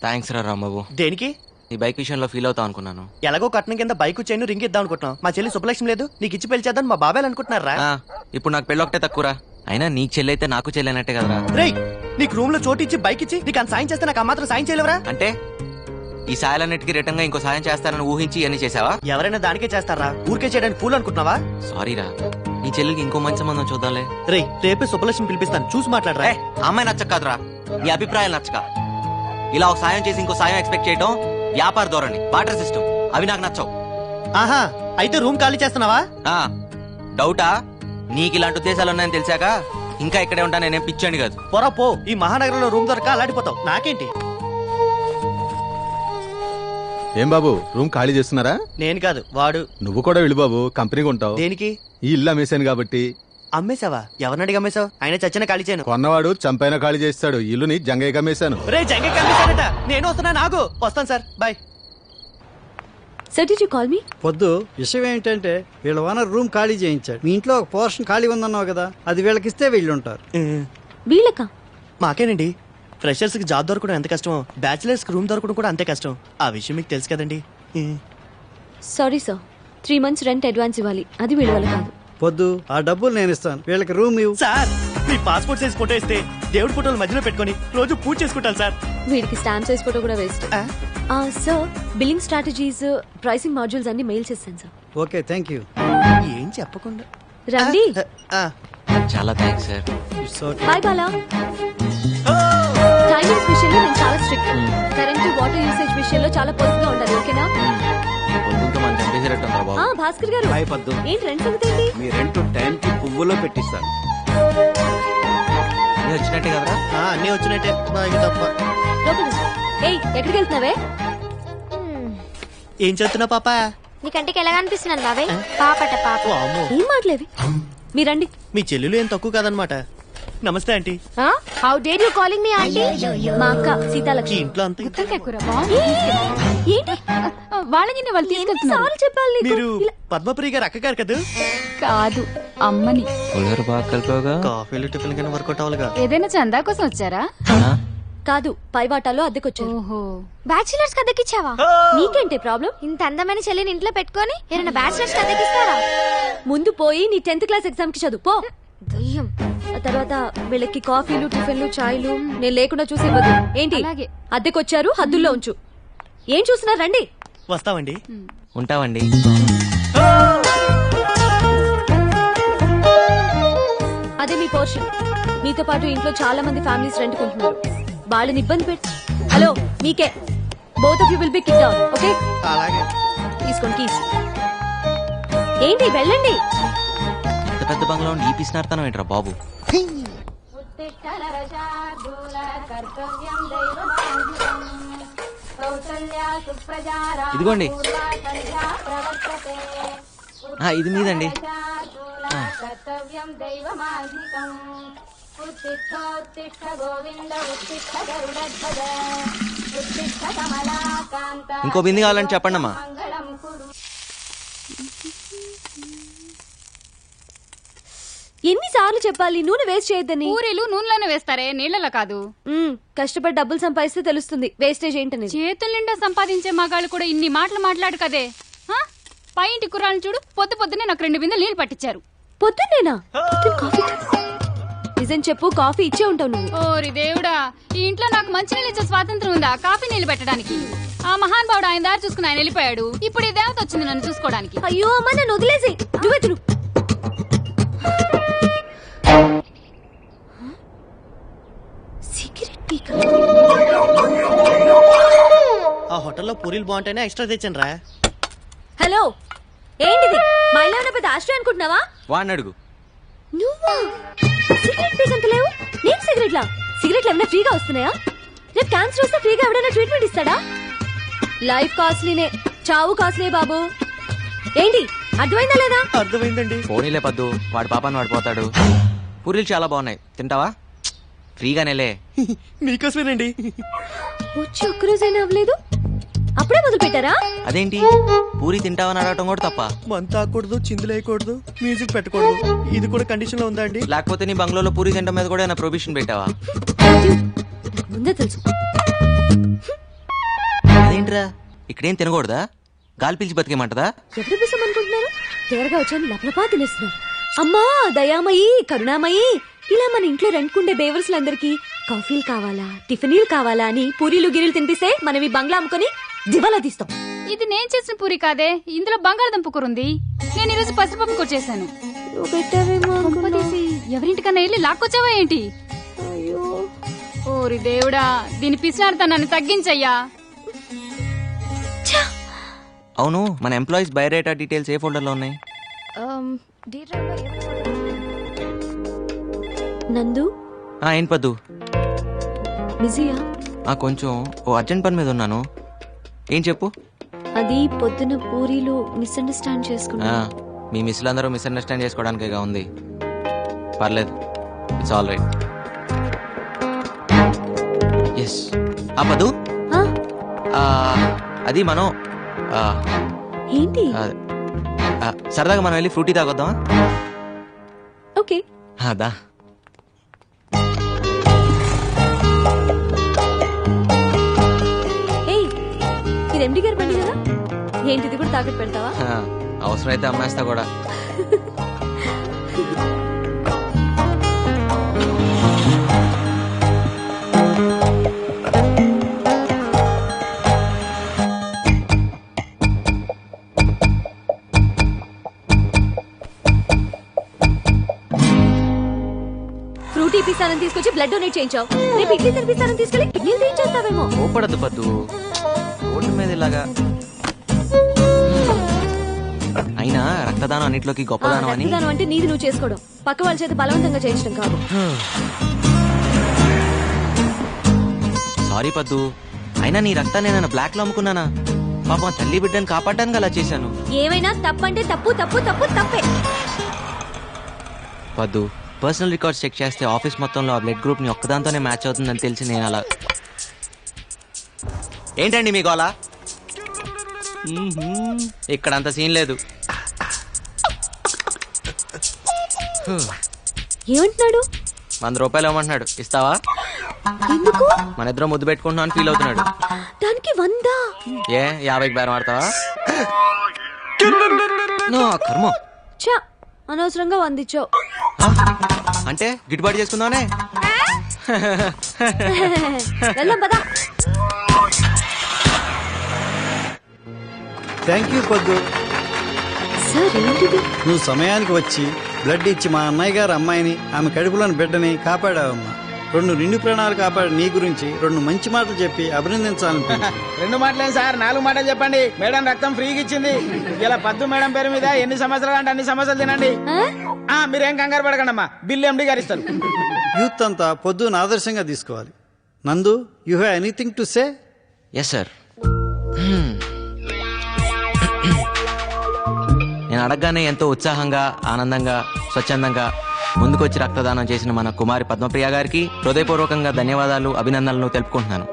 Thanks రా రాంబాబు. దేనికి? నీ బైక్ విషయంలో ఫీల్ అవుతావు అనుకున్నాను. ఎలాగో కట్నం కింద బైక్ చైన్ రింగ్ ఇద్దాం అనుకుంటున్నాం. మా చెల్లి శుభలక్ష్మి లేదు, నీకు ఇచ్చి పెళ్లి చేద్దాం మా బాబాయ్ అనుకుంటున్నారా? ఇప్పుడు నాకు పెళ్ళి ఒకటే తక్కువరా. అయినా నీకు చెల్లైతే నాకు చెల్లైనట్టే కదరా. రేయ్, నీకు రూమ్ లో చోటు ఇచ్చి బైక్ ఇచ్చి నీకు అంత సాయం చేస్తే నాకు ఆ మాత్రం సాయం చేయలేవరా? అంటే ఈ సాయాలన్నిటికీ రిటర్న్ గా ఇంకో సాయం చేస్తానని ఊహించి ఇవన్నీ చేసావా? ఎవరైనా దానికే చేస్తారా? ఊరికే చేయడానికి పూలు అనుకుంటున్నావా? సారీరా, నీ చెల్లికి ఇంకో మంచి సంబంధం చూద్దాంలే. రేయ్, రేపే శుభలక్ష్మి పిలిపిస్తాను, చూసి మాట్లాడరా. అమ్మాయి నచ్చక కాదురా, నీ అభిప్రాయాలు నచ్చక. ఇలా ఒక సాయం చేసి ఇంకో సాయం ఎక్స్పెక్ట్ చేయడం వ్యాపార ధోరణి, బాటర్ సిస్టమ్, అవి నాకు నచ్చవు. ఆహా, అయితే రూమ్ ఖాళీ చేస్తున్నావా? డౌటా? నీకు ఇలాంటి ఉద్దేశాలు ఉన్నాయని తెలిసాక ఇంకా ఇక్కడే ఉంటా. నేనేం పిచ్చండి కాదు. పొరా పో, ఈ మహానగరంలో రూమ్ దొరక అలాడిపోతావు. నాకేంటి? ఏం బాబు, రూమ్ ఖాళీ చేస్తున్నారా? నేను కాదు, వాడు. నువ్వు కూడా వెళ్ళు బాబు, కంపెనీగా ఉంటావు. దేనికి? ఈ ఇల్లు అమ్మేశాను కాబట్టి. అమ్మేశావా? ఎవరిని అడిగి అమ్మేశావు? ఆయన చచ్చిన ఖాళీ చేయను. కొన్నవాడు చంపైన ఖాళీ చేస్తాడు. ఇల్లుని జంగయ్యకి అమ్మేశాను. రే, జంగయ్యకి అమ్మేశాడట. నేను వస్తున్నా, నాకు వస్తాను sir, bye. Sir, did you call me? పొద్దు విషయం ఏంటంటే వీళ్ళ ఓనర్ రూమ్ ఖాళీ చేయించాడు. మీ ఇంట్లో ఒక పోర్షన్ ఖాళీ ఉందన్నావు కదా, అది వీళ్ళకిస్తే వీళ్ళుంటారు. వీళ్ళకా? మాకేనండి. ఫ్రెషర్స్ కి జాబ్ దొరకడం ఎంత కష్టమో, బ్యాచిలర్స్ కి రూమ్ దొరకడం కూడా అంతే కష్టం. ఆ విషయం మీకు తెలుసు కదండి. Sorry sir, 3 months rent advance ఇవ్వాలి, అది వీళ్ళ వల్ల కాదు. పొద్దు ఆ డబ్బులు నేను ఇస్తాను, వీళ్ళకి రూమ్ ఇవ్వు. సార్, మీ పాస్పోర్ట్ సైజ్ ఫోటో ఇస్తే దేవుడి ఫోటోలు మధ్యలో పెట్టుకొని రోజు పూజ చేసుకుంటాను సార్. వీడికి స్టాంప్ సైజ్ ఫోటో కూడా waste. Sir, billing strategies, pricing modules అన్ని మెయిల్ చేశాను సార్. Okay, thank you. ఏం చెప్పకుండా రండి. చాలా థ్యాంక్స్ సార్. బాయ్ బాలా. టైమింగ్స్ విషయంలో నేను చాలా స్ట్రిక్ట్. కరెంట్ వాటర్ యూసేజ్ విషయంలో చాలా పొదుపుగా ఉండాలి, ఓకేనా? మనం చంపేసేటట్టు ఉందా బాబు? భాస్కర్ గారు, ఏంటి రెంట్ సంగతి ఏంటి? మీ రెంట్ టైం కి పువ్వులో పెట్టిస్తాను. వచ్చినట్టే కదరా? అన్నీ వచ్చినట్టే, బాగా తప్ప. ఏయ్, ఎక్కడికి వెళ్తున్నావే? ఏం చెప్తున్నా పాప? నీ కంటికి ఎలా కనిపిస్తున్నాను బాబాయ్? పాపట పాప. ఏం మాట్లేవి మీరండి. మీ చెల్లెలు ఏం తక్కువ కాదనమాట. నమస్తే aunty. How dare you calling me aunty? మా అక్క సీతాలక్ష్మి. ఇంట్లో అంతా ఏంటి వాళ్ళని వాళ్ళు తీసుకెళ్తున్నారు చెప్పాలి నీకు. మీరు పద్మప్రియ గారు అక్క గారు కదా? కాదు, అమ్మని. బాగా కలిపావుగా. కాఫీలు టిఫిన్ కింద వర్కౌట్ అవ్వాలిగా. ఏదైనా చందా కోసం వచ్చారా? కాదు, పై వాటాలో అద్దెకొచ్చారు. ఓహో, బ్యాచిలర్స్ కి అద్దెకిచ్చావా? నీకేంటి ప్రాబ్లం? ఇంత అందమైన చెల్లిని ఇంట్లో పెట్టుకొని ఏమైనా బ్యాచిలర్స్ కి అద్దెకిస్తారా? ముందు పోయి నీ 10th క్లాస్ ఎగ్జామ్ కి చదువు పో. దయ్యం. ఆ తర్వాత వీళ్ళకి కాఫీలు టిఫిన్లు చాయ్లు నేను లేకుండా చూసి ఇవ్వదు. ఏంటి అలాగే. అద్దెకొచ్చారు, హద్దుల్లో ఉంచు. ఏం చూస్తున్నారు, రండి. వస్తామండి. ఉంటావండి. అదే మీ పోర్షన్. మీతో పాటు ఇంట్లో చాలా మంది ఫ్యామిలీస్ రెంట్ కొంటున్నారు. వాళ్ళని ఇబ్బంది పెట్టి. హలో, మీకే. Both of you will be kick down, okay? అలాగే. తీసుకోండి కీస్. ఏంటి, వెళ్ళండి. ఇంత పెద్ద బంగ్లా ఉండి ఈ పిసినార్తనం ఏంట్రా బాబు? ఇదిగోండి. ఇది మీదండి. ఇంకో బింది కావాలని చెప్పండి అమ్మా. ఎన్నిసార్లు చెప్పాలి నూనె వేస్ట్ చేయొద్దని? పూరీలు నూనెలోనే వేస్తారే, నీళ్ళలో కాదు. కష్టపడి డబ్బులు సంపాదిస్తే తెలుస్తుంది వేస్టేజ్ ఏంటని. చేతుల నిండా సంపాదించే మగాళ్ళు కూడా ఇన్ని మాటలు మాట్లాడు కదే. పై ఇంటి కుర్రాలను చూడు, పొద్దునే నాకు 2 బిందెలు నీళ్లు పట్టించారు. పొద్దున్నేనా? నిజం చెప్పు, కాఫీ ఇచ్చే ఉంటావు నువ్వు. ఓరి దేవుడా, ఈ ఇంట్లో నాకు మంచి నీళ్ళు ఇచ్చే స్వాతంత్రం ఉందా కాఫీ నీళ్లు పెట్టడానికి? ఆ మహాన్ బావుడు ఆయన దారి చూసుకుని ఆయన వెళ్ళిపోయాడు. ఇప్పుడు ఈ దేవత వచ్చింది నన్ను చూసుకోవడానికి. అయ్యో అమ్మ, నన్ను వదిలేసి నువ్వే తిను. ఆ హోటల్లో పూరీలు బాగుంటాయనే ఎక్స్ట్రా తెచ్చాను రా. హలో, ఏంటిది? మా ఇల్లు ఏమైనా పెద్ద ఆశ్రయం అనుకుంటున్నావా? వాడిని అడుగు. నువ్వా? సిగరెట్ పీకంత లేవు. నేను సిగరెట్లా? సిగరెట్లు ఏమైనా ఫ్రీగా వస్తున్నాయా? రేపు క్యాన్సర్ వస్తే ఫ్రీగా ఎవడైనా ట్రీట్మెంట్ ఇస్తాడా? లైఫ్ కాస్ట్లీనే, చావు కాస్ట్లీ బాబు. ఏంటి, అర్థమైందా లేదా? అర్థమైందండి. పోనీలే పద్దు, వాడి పాపాన్ని వాడు పోతాడు. పూరీలు చాలా బాగున్నాయి, తింటావా? ఫ్రీగానేలే. మీకోసమేనండి. వచ్చి ఒక్కరోజైనా అవ్వలేదు, అప్పుడే మొదలు పెట్టారా? అదేంటి, పూరి తింటావని అడగటం కూడా తప్ప? మంత తాకూడదు, చిందులేయకూడదు, మ్యూజిక్ పెట్టకూడదు, ఇది కూడా కండిషన్ లో ఉందా అండి? లేకపోతే నీ బంగ్లాలో పూరి తింటం మీద కూడా ఏమైనా ప్రొవిషన్ పెట్టావా? ముందే తెలుసు. అదేంట్రా ఇక్కడేం తినకూడదా? గాలి పీల్చి బతికేమంటదా? ఎవరి కోసం అనుకుంటున్నారు? తేరగా వచ్చాను లపలపా తినేస్తున్నారు. అమ్మా దయామయి కరుణామయి, ఇలా మన ఇంట్లో రెంట్కుండే బేవర్స్లందరికీ కాఫీలు కావాలా టిఫినీలు కావాలా అని పూరీలు గిరీలు తినిపిస్తే మనం ఈ బంగ్లా అమ్ముకొని దివాలా తీస్తాం. ఇది నేను చేసిన పూరి కాదే, ఇందులో బంగాళదుంప కూర ఉంది. నేను ఈరోజు పసిపప్పు కూర చేశాను. నువ్వు పెట్టావేమో అనుకున్నా. కొంపదీసి ఎవరింటికన్నా వెళ్ళి లాక్కొచ్చావా ఏంటి? అయ్యో ఓరి దేవుడా, దీని పిసినారుతనాన్ని తగ్గించయ్యా. అవును, మన ఎంప్లాయీస్ బయోడేటా డీటెయిల్స్ ఏ ఫోల్డర్లో ఉన్నాయి? నందు ఏం పద్దు? బిజీయా? కొంచెం ఓ అర్జెంట్ పని మీద ఉన్నాను. ఏం చెప్పు. అది పొద్దున పూరీలు మిస్అండర్స్టాండ్ చేసుకున్నా. మీ మిస్లు అందరూ మిస్అండర్స్టాండ్ చేసుకోవడానికేగా ఉంది. పర్లేదు, ఇట్స్ ఆల్ రైట్. ఎస్ పద్దు, అది మనం ఏంటి? సరదాగా మనం వెళ్ళి ఫ్రూటీ తాగొద్దామా? ఓకే అదా. ఏయ్, ఇది ఎండి గారి బండి కదా, ఏంటిది కూడా తాకట్టు పెడతావా? అవసరమైతే అమ్మేస్తా కూడా. ఫ్రూటీ పిస్తానని తీసుకొచ్చి బ్లడ్ డొనేట్ చేయించావు. రేపు ఇడ్లీ తినిపిస్తానని తీసుకెళ్లి కిడ్నీలు తీయించేస్తావేమో. కోపడద్దు పద్దు, ఓటు మీద ఇలాగా. అయినా రక్తదానం అన్నిట్లోకి గొప్పదానం అని. రక్తదానం అంటే నీది నువ్వు చేసుకోవడం, పక్క వాళ్ళ చేత బలవంతంగా చేయించడం కాదు. సారీ పద్దు, అయినా నీ రక్తాన్ని నేను బ్లాక్ లో అమ్ముకున్నానా? పాపం తల్లి బిడ్డను కాపాడడానికి అలా చేశాను. ఏమైనా తప్పంటే తప్పు తప్పు తప్పు తప్పే. పద్దు, పర్సనల్ రికార్డ్స్ చెక్ చేస్తే ఆఫీస్ మొత్తంలో ఆ బ్లడ్ గ్రూప్ ని ఒక్కదాంతోనే మ్యాచ్ అవుతుందని తెలిసి నేను అలా. ఏంటండి మీకు అలా? ఇక్కడ అంత సీన్ లేదు. ఏమంటున్నాడు? 100 రూపాయలు ఇవ్వమంటున్నాడు, ఇస్తావా? ఎందుకు? మన ఇద్దరం ముద్దు పెట్టుకుంటున్నాను ఫీల్ అవుతున్నాడు. దానికి 100? 50కి బేరం ఆడతావా? నో కర్మ. చా, అనవసరంగా 100 ఇచ్చావు. అంటే గిట్టుబాటు చేసుకుందామనే. వెళ్దాం పదా. థ్యాంక్ యూ పొద్దు. సార్ ఏంటిది? నువ్వు సమయానికి వచ్చి బ్లడ్ ఇచ్చి మా అన్నయ్య గారు అమ్మాయిని, ఆమె కడుపులోని బిడ్డని కాపాడావమ్మా. 2 నిండు ప్రాణాలు కాపాడి నీ గురించి 2 మంచి మాటలు చెప్పి అభినందించాలని. 2 మాటలేం సార్, 4 మాటలు చెప్పండి. మేడం రక్తం ఫ్రీగా ఇచ్చింది. ఇలా పద్దు మేడం పేరు మీద ఎన్ని సమస్యలు అంటే అన్ని సమస్యలు తినండి. మీరేం కంగారు పడకండి అమ్మా, బిల్లు ఎండి గారు ఇస్తారు. యూత్ అంతా పొద్దున ఆదర్శంగా తీసుకోవాలి. Nandu, you have anything to say? Yes sir. నేను అడగగానే ఎంతో ఉత్సాహంగా, ఆనందంగా, స్వచ్ఛందంగా ముందుకొచ్చి రక్తదానం చేసిన మన కుమారి పద్మప్రియ గారికి హృదయపూర్వకంగా ధన్యవాదాలు, అభినందనలు తెలుపుకుంటున్నాను.